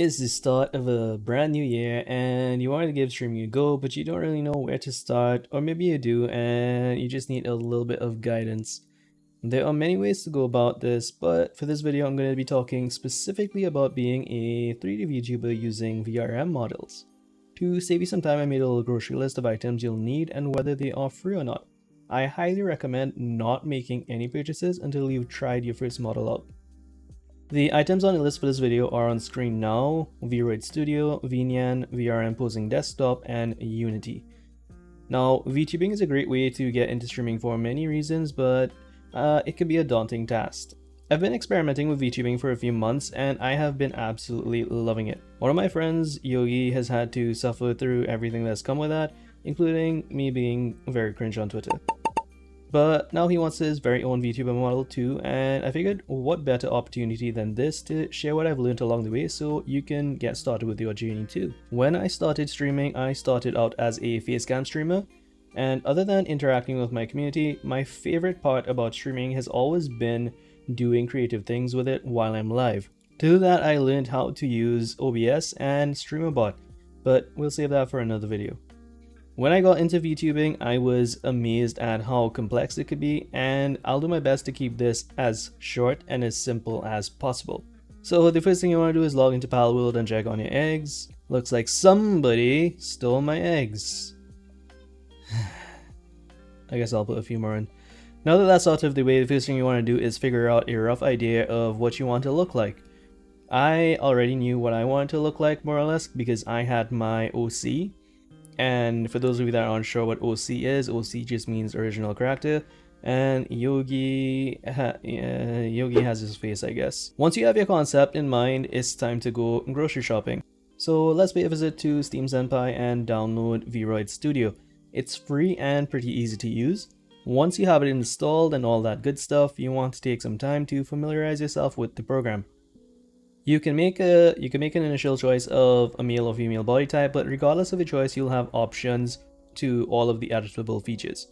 It's the start of a brand new year and you want to give streaming a go, but you don't really know where to start, or maybe you do and you just need a little bit of guidance. There are many ways to go about this, but for this video I'm going to be talking specifically about being a 3D VTuber using VRM models. To save you some time, I made a little grocery list of items you'll need and whether they are free or not. I highly recommend not making any purchases until you've tried your first model out. The items on the list for this video are on screen now: VRoid Studio, VNyan, VRM Posing Desktop, and Unity. Now, Vtubing is a great way to get into streaming for many reasons, but it can be a daunting task. I've been experimenting with Vtubing for a few months and I have been absolutely loving it. One of my friends, Yogi, has had to suffer through everything that's come with that, including me being very cringe on Twitter. But now he wants his very own VTuber model too, and I figured what better opportunity than this to share what I've learned along the way so you can get started with your journey too. When I started streaming, I started out as a facecam streamer, and other than interacting with my community, my favorite part about streaming has always been doing creative things with it while I'm live. To do that, I learned how to use OBS and StreamerBot, but we'll save that for another video. When I got into VTubing, I was amazed at how complex it could be, and I'll do my best to keep this as short and as simple as possible. So the first thing you want to do is log into Palworld and check on your eggs. Looks like somebody stole my eggs. I guess I'll put a few more in. Now that that's out of the way, the first thing you want to do is figure out a rough idea of what you want to look like. I already knew what I wanted to look like more or less because I had my OC. And for those of you that aren't sure what OC is, OC just means original character, and Yogi has his face, I guess. Once you have your concept in mind, it's time to go grocery shopping. So let's pay a visit to Steam Senpai and download VRoid Studio. It's free and pretty easy to use. Once you have it installed and all that good stuff, you want to take some time to familiarize yourself with the program. You can make an initial choice of a male or female body type, but regardless of your choice, you'll have options to all of the editable features.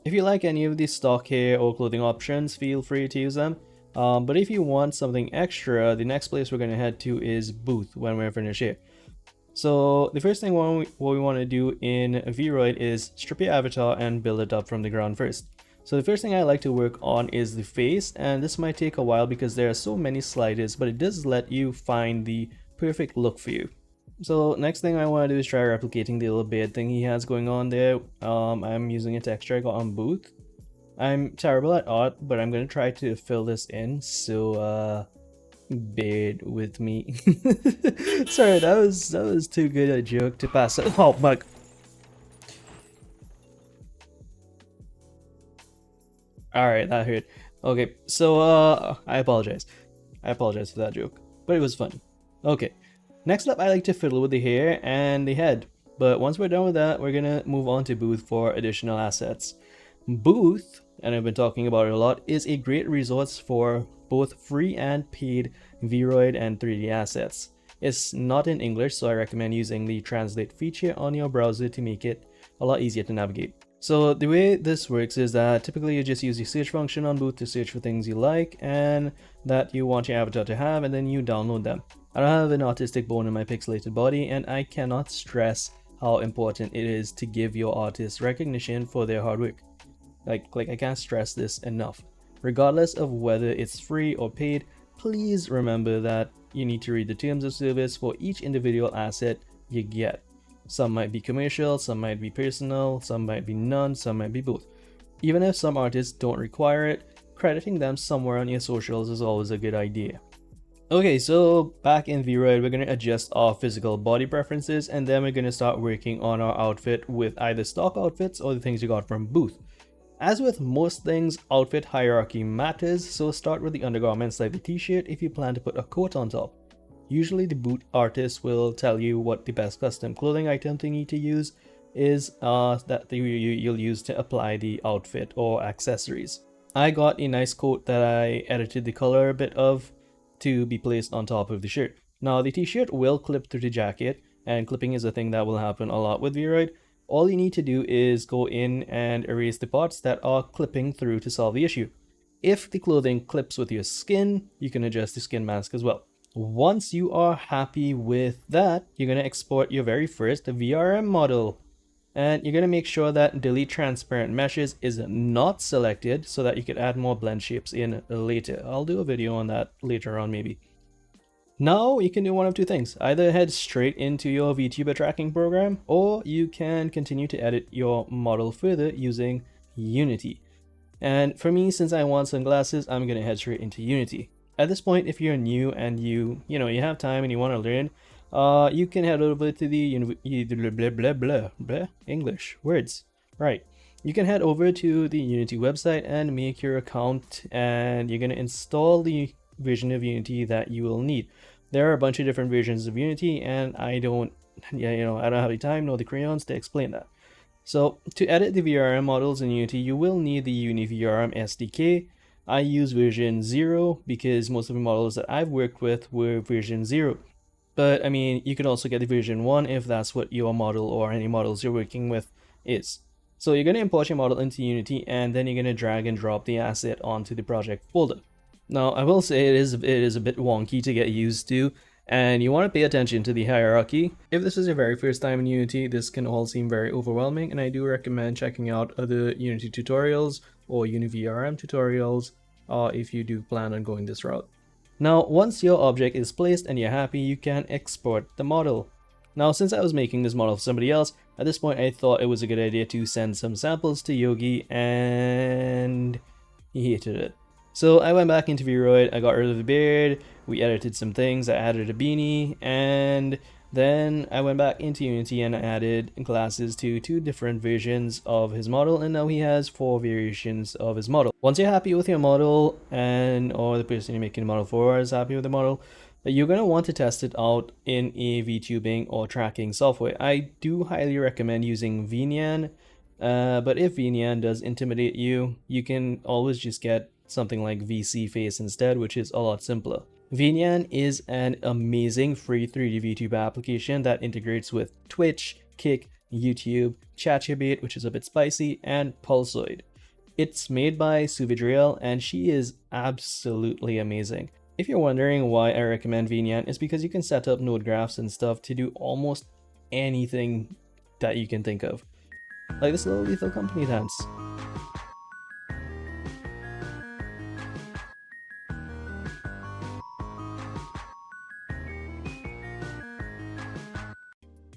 If you like any of the stock hair or clothing options, feel free to use them. But if you want something extra, the next place we're going to head to is Booth when we're finished here. So the first thing what we want to do in VRoid is strip your avatar and build it up from the ground first. So the first thing I like to work on is the face, and this might take a while because there are so many sliders, but it does let you find the perfect look for you. So next thing I want to do is try replicating the little beard thing he has going on there. I'm using a texture I got on Booth. I'm terrible at art, but I'm going to try to fill this in, so bear with me. Sorry, that was too good a joke to pass it. Oh my. Alright, that hurt. Okay, so I apologize. I apologize for that joke, but it was funny. Okay, next up I like to fiddle with the hair and the head, but once we're done with that, we're gonna move on to Booth for additional assets. Booth, and I've been talking about it a lot, is a great resource for both free and paid VRoid and 3D assets. It's not in English, so I recommend using the translate feature on your browser to make it a lot easier to navigate. So the way this works is that typically you just use the search function on Booth to search for things you like and that you want your avatar to have, and then you download them. I don't have an artistic bone in my pixelated body, and I cannot stress how important it is to give your artists recognition for their hard work. Like I can't stress this enough. Regardless of whether it's free or paid, please remember that you need to read the terms of service for each individual asset you get. Some might be commercial, some might be personal, some might be none, some might be both. Even if some artists don't require it, crediting them somewhere on your socials is always a good idea. Okay, so back in VRoid, we're going to adjust our physical body preferences, and then we're going to start working on our outfit with either stock outfits or the things you got from Booth. As with most things, outfit hierarchy matters, so start with the undergarments like the t-shirt if you plan to put a coat on top. Usually the boot artist will tell you what the best custom clothing item they need to use is that you'll use to apply the outfit or accessories. I got a nice coat that I edited the color a bit of to be placed on top of the shirt. Now the t-shirt will clip through the jacket, and clipping is a thing that will happen a lot with VRoid. All you need to do is go in and erase the parts that are clipping through to solve the issue. If the clothing clips with your skin, you can adjust the skin mask as well. Once you are happy with that, you're going to export your very first VRM model. And you're going to make sure that delete transparent meshes is not selected so that you can add more blend shapes in later. I'll do a video on that later on maybe. Now you can do one of two things. Either head straight into your VTuber tracking program, or you can continue to edit your model further using Unity. And for me, since I want sunglasses, I'm going to head straight into Unity. At this point, if you're new and you have time and you want to learn, you can head over to the English words. Right. You can head over to the Unity website and make your account, and you're going to install the version of Unity that you will need. There are a bunch of different versions of Unity, and I don't have the time nor the crayons to explain that. So to edit the VRM models in Unity, you will need the UniVRM SDK. I use version 0 because most of the models that I've worked with were version 0. But I mean, you can also get the version 1 if that's what your model or any models you're working with is. So you're going to import your model into Unity, and then you're going to drag and drop the asset onto the project folder. Now, I will say it is a bit wonky to get used to, and you want to pay attention to the hierarchy. If this is your very first time in Unity, this can all seem very overwhelming, and I do recommend checking out other Unity tutorials or UniVRM tutorials if you do plan on going this route. Now, once your object is placed and you're happy, you can export the model. Now, since I was making this model for somebody else, at this point I thought it was a good idea to send some samples to Yogi, and he hated it. So I went back into VRoid, I got rid of the beard, we edited some things, I added a beanie, and then I went back into Unity and I added glasses to 2 different versions of his model, and now he has 4 variations of his model. Once you're happy with your model, or the person you're making the model for is happy with the model, you're going to want to test it out in a VTubing or tracking software. I do highly recommend using VNyan, but if VNyan does intimidate you, you can always just get something like VC Face instead, which is a lot simpler. VNyan is an amazing free 3D VTuber application that integrates with Twitch, Kick, YouTube, ChatGPT, which is a bit spicy, and Pulsoid. It's made by Suvidriel, and she is absolutely amazing. If you're wondering why I recommend VNyan, it's because you can set up node graphs and stuff to do almost anything that you can think of. Like this little Lethal Company dance.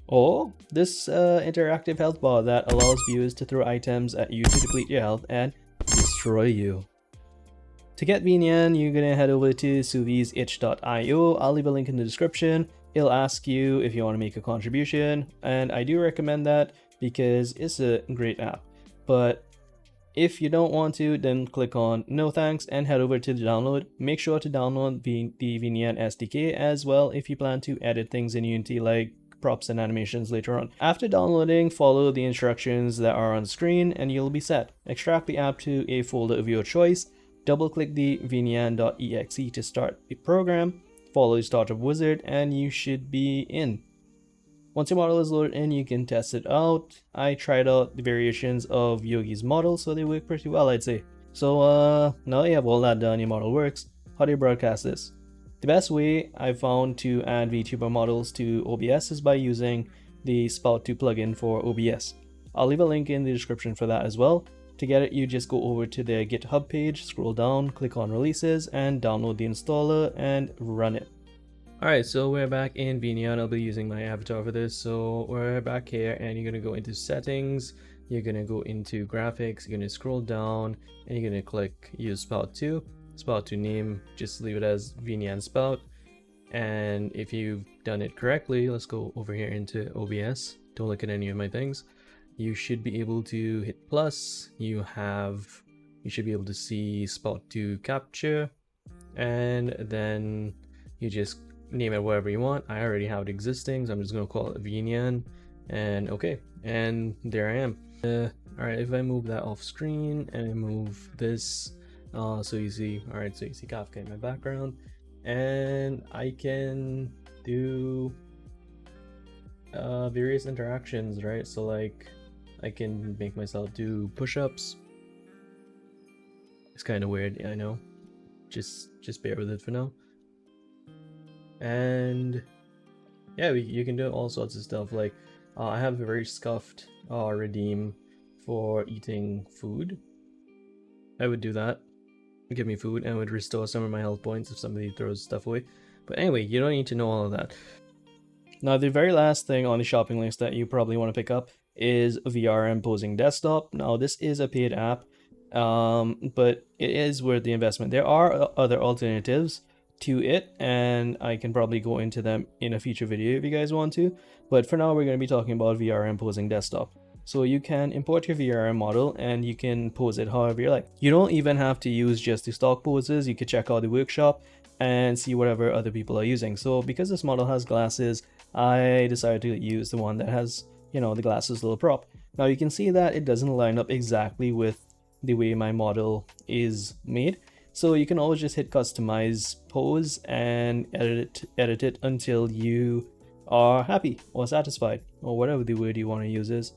Or this interactive health bar that allows viewers to throw items at you to deplete your health and destroy you. To get VNyan, you're gonna head over to suvisitch.io. I'll leave a link in the description. It'll ask you if you want to make a contribution, and I do recommend that because it's a great app. But if you don't want to, then click on no thanks and head over to the download. Make sure to download the VNyan SDK as well if you plan to edit things in Unity like props and animations later on. After downloading, follow the instructions that are on screen and you'll be set. Extract the app to a folder of your choice. Double click the vnyan.exe to start the program. Follow the startup wizard and you should be in. Once your model is loaded in, you can test it out. I tried out the variations of Yogi's model, so they work pretty well, I'd say. So now you have all that done, your model works. How do you broadcast this? The best way I've found to add VTuber models to OBS is by using the Spout 2 plugin for OBS. I'll leave a link in the description for that as well. To get it, you just go over to their GitHub page, scroll down, click on releases, and download the installer and run it. Alright, so we're back in VNyan. I'll be using my avatar for this. So we're back here and you're going to go into settings, you're going to go into graphics, you're going to scroll down and you're going to click use Spout 2. Spout 2 name, just leave it as VNyan Spout. And if you've done it correctly, let's go over here into OBS. Don't look at any of my things. You should be able to hit plus. You should be able to see Spout 2 capture, and then you just name it whatever you want. I already have it existing, so I'm just gonna call it VNyan, and okay, and there I am. Alright, if I move that off screen and I move this, so you see, alright, so you see Kafka in my background, and I can do various interactions, right? So like I can make myself do push-ups. It's kind of weird, yeah, I know. Just bear with it for now. and yeah, you can do all sorts of stuff. Like I have a very scuffed redeem for eating food. I would do that. Give me food and would restore some of my health points if somebody throws stuff away. But anyway, you don't need to know all of that. Now, the very last thing on the shopping list that you probably want to pick up is VRM Posing Desktop. Now, this is a paid app, but it is worth the investment. There are other alternatives to it, and I can probably go into them in a future video if you guys want to. But for now, we're going to be talking about VRM Posing Desktop. So you can import your VRM model and you can pose it however you like. You don't even have to use just the stock poses. You could check out the workshop and see whatever other people are using. So because this model has glasses, I decided to use the one that has, you know, the glasses little prop. Now you can see that it doesn't line up exactly with the way my model is made. So you can always just hit customize pose and edit it until you are happy or satisfied or whatever the word you want to use is.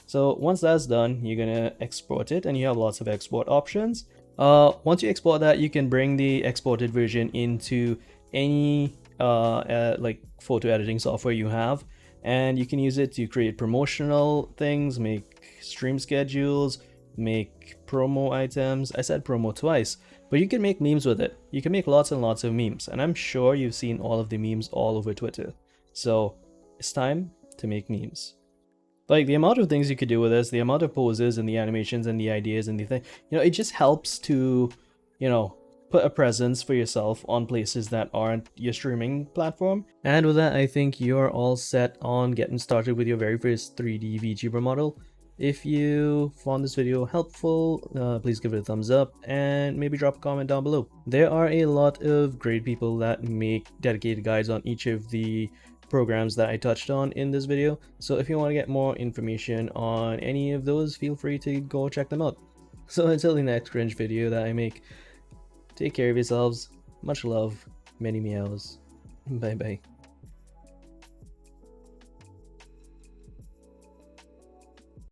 So once that's done, you're gonna export it and you have lots of export options. Once you export that, you can bring the exported version into any like photo editing software you have, and you can use it to create promotional things, make stream schedules, make promo items. I said promo twice, but you can make memes with it. You can make lots and lots of memes, and I'm sure you've seen all of the memes all over Twitter. So it's time to make memes. Like, the amount of things you could do with this, the amount of poses and the animations and the ideas and the thing, you know, it just helps to, you know, put a presence for yourself on places that aren't your streaming platform. And with that, I think you're all set on getting started with your very first 3D VTuber model. If you found this video helpful, please give it a thumbs up and maybe drop a comment down below. There are a lot of great people that make dedicated guides on each of the programs that I touched on in this video, so if you want to get more information on any of those, feel free to go check them out. So until the next cringe video that I make, take care of yourselves, much love, many meows, bye bye.